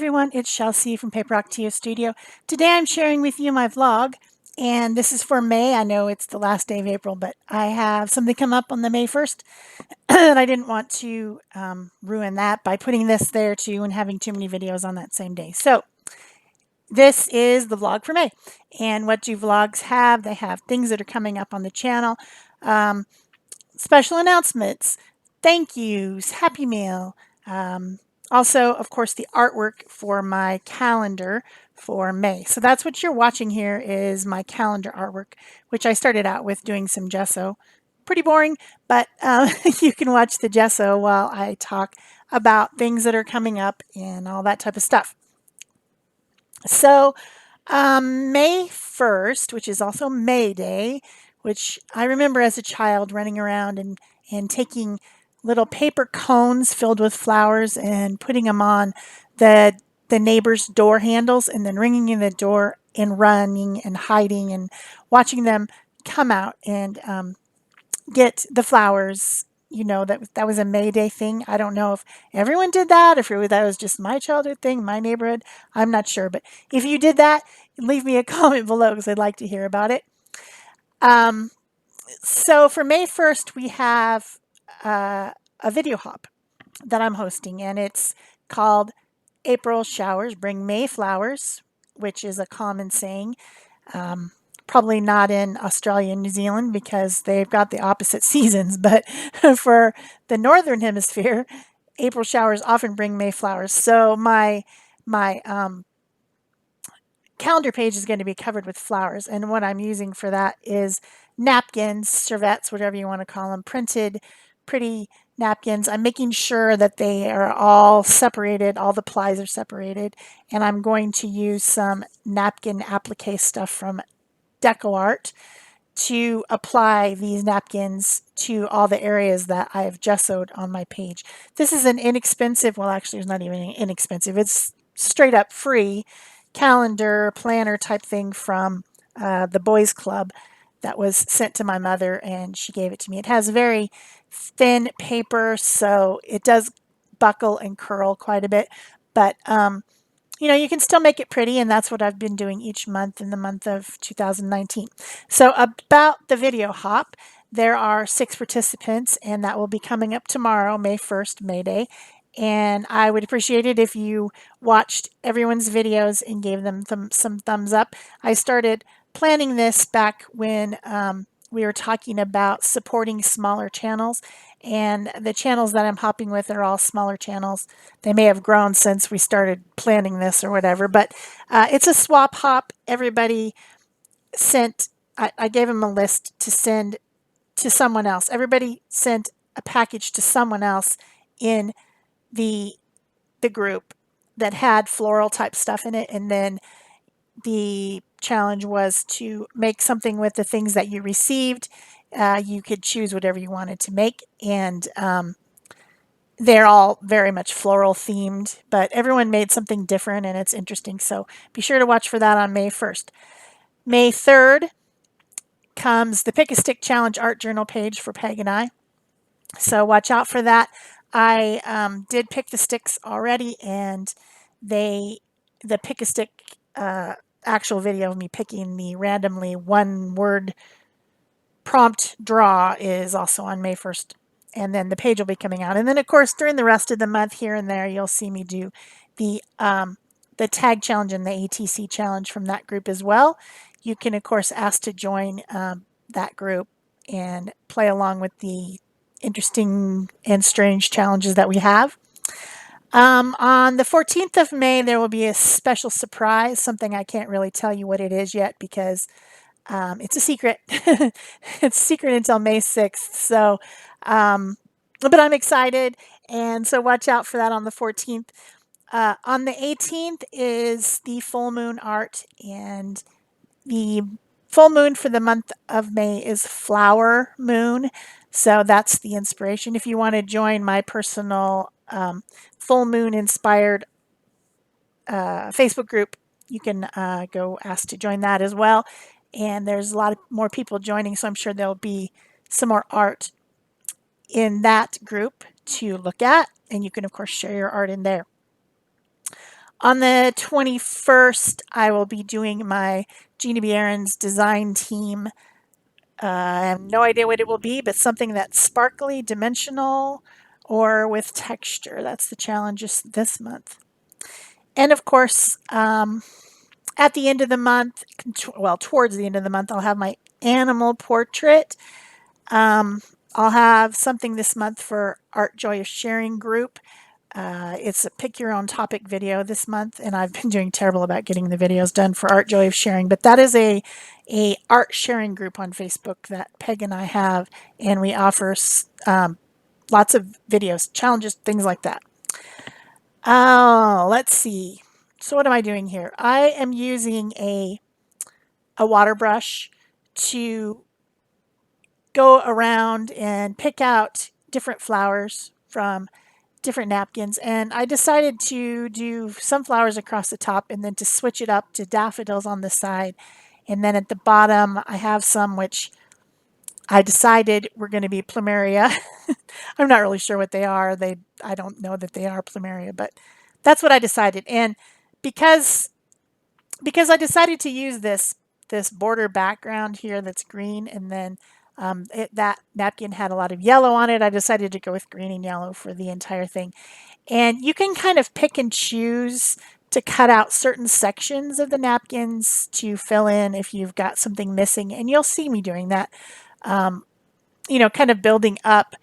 everyone, it's Shel C from PaperOcotilloStudio. Today I'm sharing with you my vlog, and this is for May. I know it's the last day of April, but I have something come up on the May 1st, and I didn't want to ruin that by putting this there too and having too many videos on that same day. So this is the vlog for May. And what do vlogs have? They have things that are coming up on the channel, special announcements, thank yous, happy mail, also, of course, the artwork for my calendar for May. So that's what you're watching here is my calendar artwork, which I started out with doing some gesso. Pretty boring, but you can watch the gesso while I talk about things that are coming up and all that type of stuff. So May 1st, which is also May Day, which I remember as a child running around and taking little paper cones filled with flowers and putting them on the neighbor's door handles and then ringing in the door and running and hiding and watching them come out and get the flowers. You know, that was a May Day thing. I don't know if everyone did that, if that was just my childhood thing, my neighborhood. I'm not sure. But if you did that, leave me a comment below because I'd like to hear about it. So for May 1st, we have a video hop that I'm hosting, and it's called April Showers Bring May Flowers, which is a common saying. Probably not in Australia and New Zealand because they've got the opposite seasons, but for the Northern Hemisphere, April showers often bring May flowers. So my calendar page is going to be covered with flowers, and what I'm using for that is napkins, servettes, whatever you want to call them, printed, pretty napkins. I'm making sure that they are all separated, all the plies are separated, and I'm going to use some napkin applique stuff from DecoArt to apply these napkins to all the areas that I have gessoed on my page. This is an inexpensive, well, actually, it's not even inexpensive, it's straight up free calendar planner type thing from the boys club that was sent to my mother, and she gave it to me. It has very thin paper, so it does buckle and curl quite a bit, but you know, you can still make it pretty, and that's what I've been doing each month in the month of 2019. So about the video hop, there are 6 participants, and that will be coming up tomorrow, May 1st, May Day. And I would appreciate it if you watched everyone's videos and gave them some thumbs up. I started planning this back when we were talking about supporting smaller channels, and the channels that I'm hopping with are all smaller channels. They may have grown since we started planning this or whatever, but it's a swap hop. Everybody sent, I gave them a list to send to someone else. Everybody sent a package to someone else in the group that had floral type stuff in it, and then the challenge was to make something with the things that you received. You could choose whatever you wanted to make, and they're all very much floral themed, but everyone made something different and it's interesting. So be sure to watch for that on May 1st. May 3rd comes the Pick a Stick Challenge art journal page for Peg and I. So watch out for that. I did pick the sticks already, and the Pick a Stick actual video of me picking the randomly one word prompt draw is also on May 1st. And then the page will be coming out. And then, of course, during the rest of the month here and there, you'll see me do the tag challenge and the ATC challenge from that group as well. You can, of course, ask to join that group and play along with the interesting and strange challenges that we have. On the 14th of May, there will be a special surprise, something I can't really tell you what it is yet because it's a secret. It's secret until May 6th. So, but I'm excited, and so watch out for that on the 14th. On the 18th is the full moon art, and the full moon for the month of May is flower moon. So that's the inspiration. If you want to join my personal full moon inspired Facebook group, you can go ask to join that as well. And there's a lot of more people joining, so I'm sure there'll be some more art in that group to look at. And you can, of course, share your art in there. On the 21st, I will be doing my Gina B. Aaron's design team. I have no idea what it will be, but something that's sparkly, dimensional, or with texture. That's the challenge this month. And of course, at the end of the month, well, towards the end of the month, I'll have my animal portrait. Um, I'll have something this month for Art Joy of Sharing group. It's a pick your own topic video this month, and I've been doing terrible about getting the videos done for Art Joy of Sharing. But that is a art sharing group on Facebook that Peg and I have, and we offer lots of videos, challenges, things like that. Oh, let's see. So what am I doing here? I am using a water brush to go around and pick out different flowers from different napkins, and I decided to do sunflowers across the top and then to switch it up to daffodils on the side. And then at the bottom, I have some which I decided were going to be plumeria. I'm not really sure what they are. I don't know that they are plumeria, but that's what I decided. And because because I decided to use this border background here that's green, and then that napkin had a lot of yellow on it, I decided to go with green and yellow for the entire thing. And you can kind of pick and choose to cut out certain sections of the napkins to fill in if you've got something missing. And you'll see me doing that, kind of building up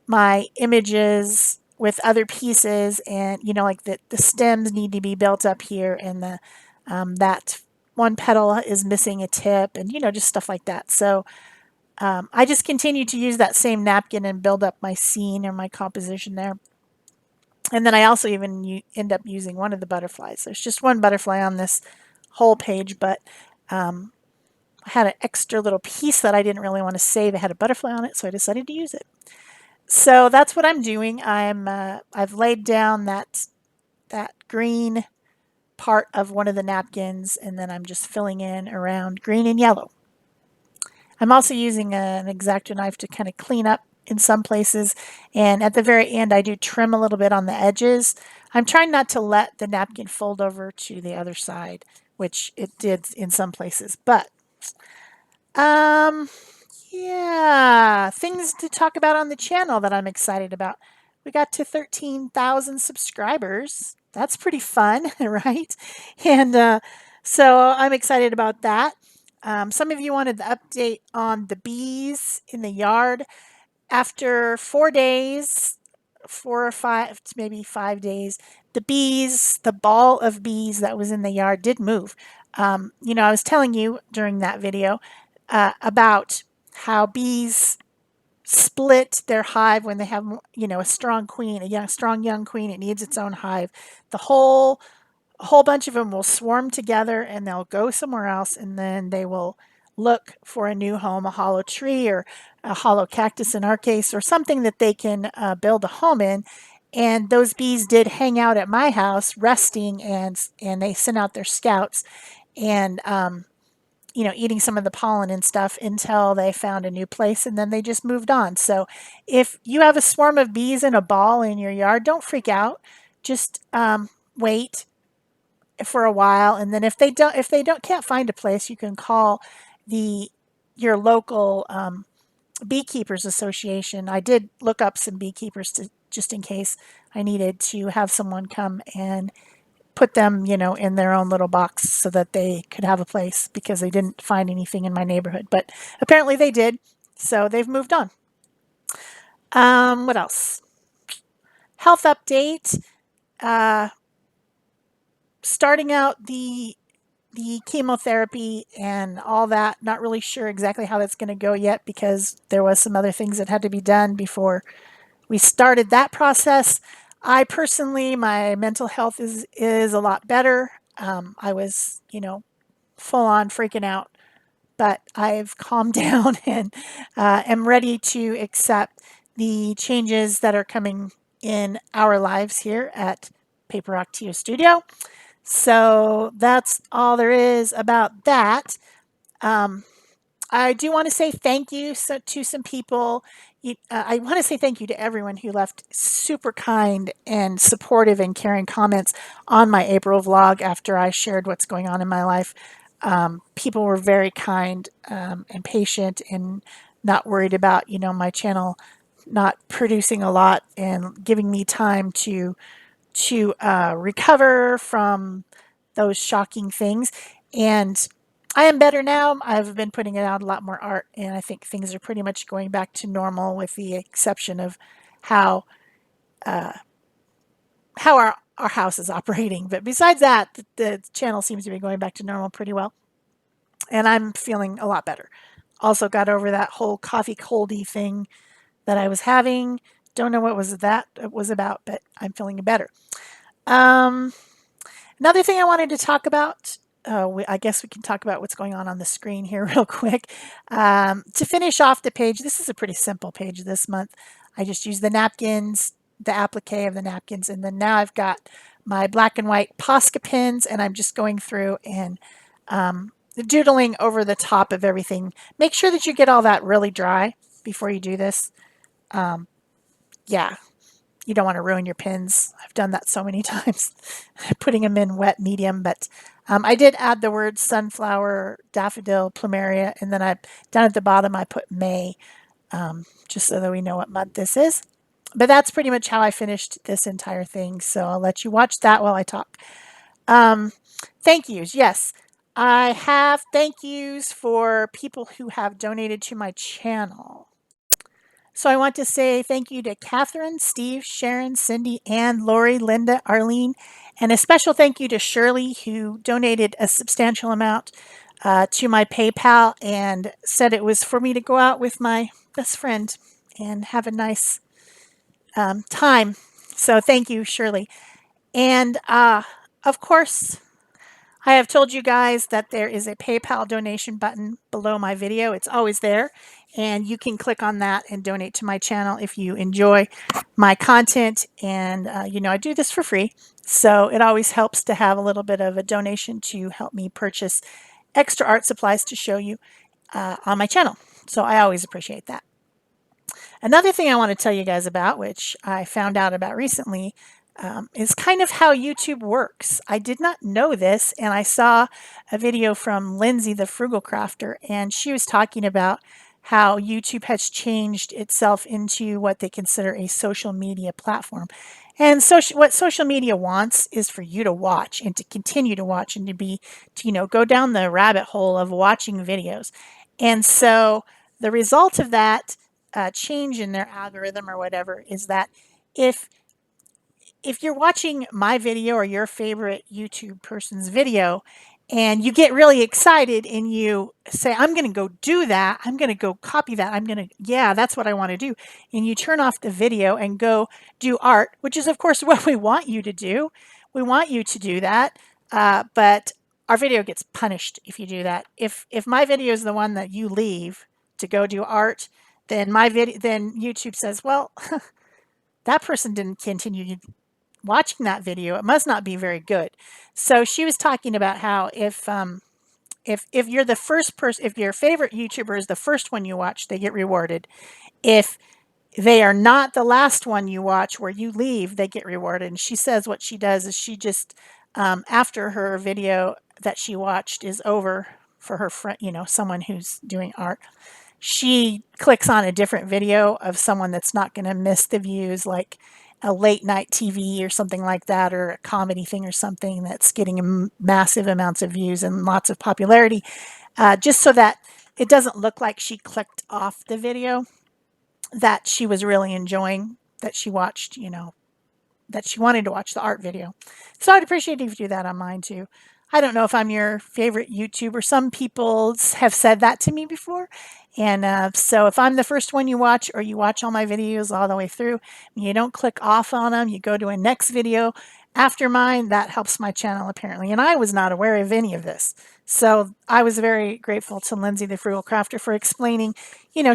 my images with other pieces. And, like the stems need to be built up here, and that one petal is missing a tip, and, just stuff like that. So I just continue to use that same napkin and build up my scene or my composition there. And then I also even end up using one of the butterflies. There's just one butterfly on this whole page, but I had an extra little piece that I didn't really want to save. It had a butterfly on it, so I decided to use it. So that's what I'm doing. I've laid down that green part of one of the napkins, and then I'm just filling in around green and yellow. I'm also using an X-Acto knife to kind of clean up in some places, and at the very end I do trim a little bit on the edges. I'm trying not to let the napkin fold over to the other side, which it did in some places. But um yeah, things to talk about on the channel that I'm excited about. We got to 13,000 subscribers. That's pretty fun, right? And so I'm excited about that. Some of you wanted the update on the bees in the yard. After 4 days, 4 or 5, maybe 5 days, the ball of bees that was in the yard did move. I was telling you during that video about how bees split their hive when they have, a strong queen, strong young queen. It needs its own hive. The whole a whole bunch of them will swarm together and they'll go somewhere else, and then they will look for a new home, a hollow tree or a hollow cactus in our case, or something that they can build a home in. And those bees did hang out at my house resting, and they sent out their scouts, and eating some of the pollen and stuff until they found a new place, and then they just moved on. So if you have a swarm of bees in a ball in your yard, don't freak out. Just wait for a while, and then if they don't can't find a place, you can call the your local beekeepers association. I did look up some beekeepers to just in case I needed to have someone come and put them, in their own little box so that they could have a place, because they didn't find anything in my neighborhood. But apparently they did, so they've moved on. What else? Health update. Uh, Starting out the chemotherapy and all that. Not really sure exactly how that's going to go yet, because there was some other things that had to be done before we started that process. I personally, my mental health is a lot better. I was, full on freaking out, but I've calmed down and am ready to accept the changes that are coming in our lives here at PaperOcotilloStudio. So that's all there is about that. Um, I do want to say thank you to some people. I want to say thank you to everyone who left super kind and supportive and caring comments on my April vlog after I shared what's going on in my life. People were very kind and patient and not worried about, my channel not producing a lot and giving me time to recover from those shocking things. And I am better now. I've been putting out a lot more art, and I think things are pretty much going back to normal, with the exception of how how our house is operating. But besides that, the channel seems to be going back to normal pretty well, and I'm feeling a lot better. Also got over that whole coffee coldy thing that I was having. Don't know what was that it was about, but I'm feeling better. Um, Another thing I wanted to talk about, I guess we can talk about what's going on the screen here real quick. To finish off the page, this is a pretty simple page this month. I just used the napkins, the applique of the napkins, and then now I've got my black and white Posca pens, and I'm just going through and doodling over the top of everything. Make sure that you get all that really dry before you do this. Yeah, you don't want to ruin your pins. I've done that so many times, putting them in wet medium. But I did add the words sunflower, daffodil, plumeria, and then down at the bottom I put May, just so that we know what month this is. But that's pretty much how I finished this entire thing. So I'll let you watch that while I talk. Thank yous. Yes, I have thank yous for people who have donated to my channel. So I want to say thank you to Catherine, Steve, Sharon, Cindy, Ann, Lori, Linda, Arlene, and a special thank you to Shirley, who donated a substantial amount to my PayPal and said it was for me to go out with my best friend and have a nice time. So thank you, Shirley. And of course, I have told you guys that there is a PayPal donation button below my video. It's always there, and you can click on that and donate to my channel if you enjoy my content. And I do this for free, so it always helps to have a little bit of a donation to help me purchase extra art supplies to show you on my channel. So I always appreciate that. Another thing I want to tell you guys about, which I found out about recently, is kind of how YouTube works. I did not know this, and I saw a video from Lindsay, the Frugal Crafter, and she was talking about how YouTube has changed itself into what they consider a social media platform. And so what social media wants is for you to watch and to continue to watch and to go down the rabbit hole of watching videos. And so the result of that change in their algorithm or whatever is that if if you're watching my video or your favorite YouTube person's video and you get really excited and you say, I'm going to go do that, I'm going to go copy that, yeah, that's what I want to do. And you turn off the video and go do art, which is, of course, what we want you to do. We want you to do that. But our video gets punished if you do that. If my video is the one that you leave to go do art, then YouTube says, well, that person didn't continue watching that video. It must not be very good. So she was talking about how if you're the first person, if your favorite YouTuber is the first one you watch, they get rewarded. If they are not the last one you watch where you leave, they get rewarded. And she says what she does is she just after her video that she watched is over for her friend, someone who's doing art, she clicks on a different video of someone that's not going to miss the views, like a late night TV or something like that, or a comedy thing or something that's getting massive amounts of views and lots of popularity, just so that it doesn't look like she clicked off the video that she was really enjoying, that she watched, that she wanted to watch the art video. So I'd appreciate if you do that on mine too. I don't know if I'm your favorite YouTuber. Some people have said that to me before. And so if I'm the first one you watch, or you watch all my videos all the way through, and you don't click off on them, you go to a next video after mine, that helps my channel apparently. And I was not aware of any of this. So I was very grateful to Lindsay the Frugal Crafter for explaining,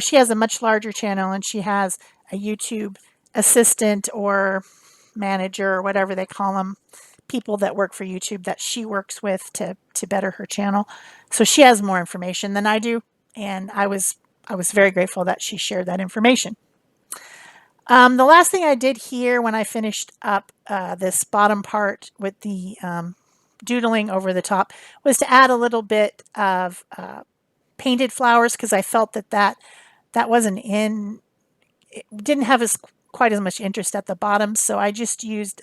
she has a much larger channel and she has a YouTube assistant or manager or whatever they call them, people that work for YouTube that she works with to better her channel. So she has more information than I do, and I was very grateful that she shared that information. The last thing I did here when I finished up this bottom part with the doodling over the top was to add a little bit of painted flowers because I felt that wasn't in, it didn't have as quite as much interest at the bottom. So I just used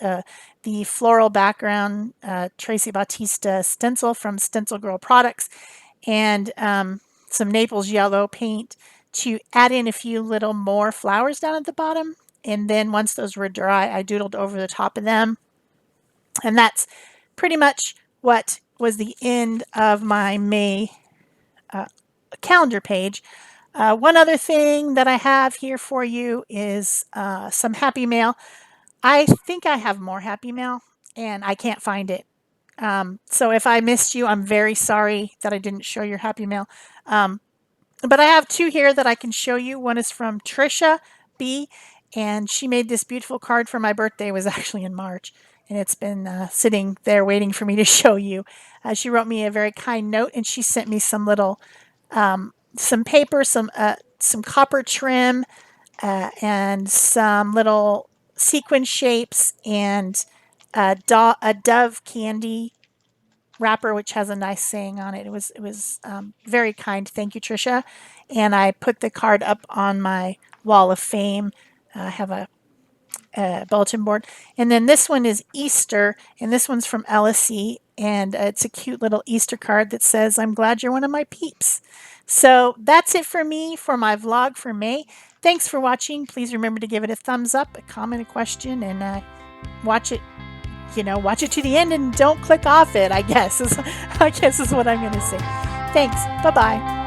the floral background Tracy Bautista stencil from Stencil Girl Products and some Naples yellow paint to add in a few little more flowers down at the bottom. And then once those were dry, I doodled over the top of them. And that's pretty much what was the end of my May calendar page. One other thing that I have here for you is some happy mail. I think I have more happy mail and I can't find it. So if I missed you, I'm very sorry that I didn't show your happy mail. Um, but I have two here that I can show you. One is from Trisha B, and she made this beautiful card for my birthday. It was actually in March, and it's been sitting there waiting for me to show you. She wrote me a very kind note, and she sent me some little some paper, some copper trim, and some little sequin shapes, and a dove candy wrapper, which has a nice saying on it. It was very kind. Thank you, Trisha. And I put the card up on my wall of fame. I have a bulletin board. And then this one is Easter, and this one's from LSE, and it's a cute little Easter card that says, "I'm glad you're one of my peeps." So that's it for me for my vlog for May. Thanks for watching. Please remember to give it a thumbs up, a comment, a question, and watch it. Watch it to the end and don't click off it. I guess is what I'm going to say. Thanks. Bye bye.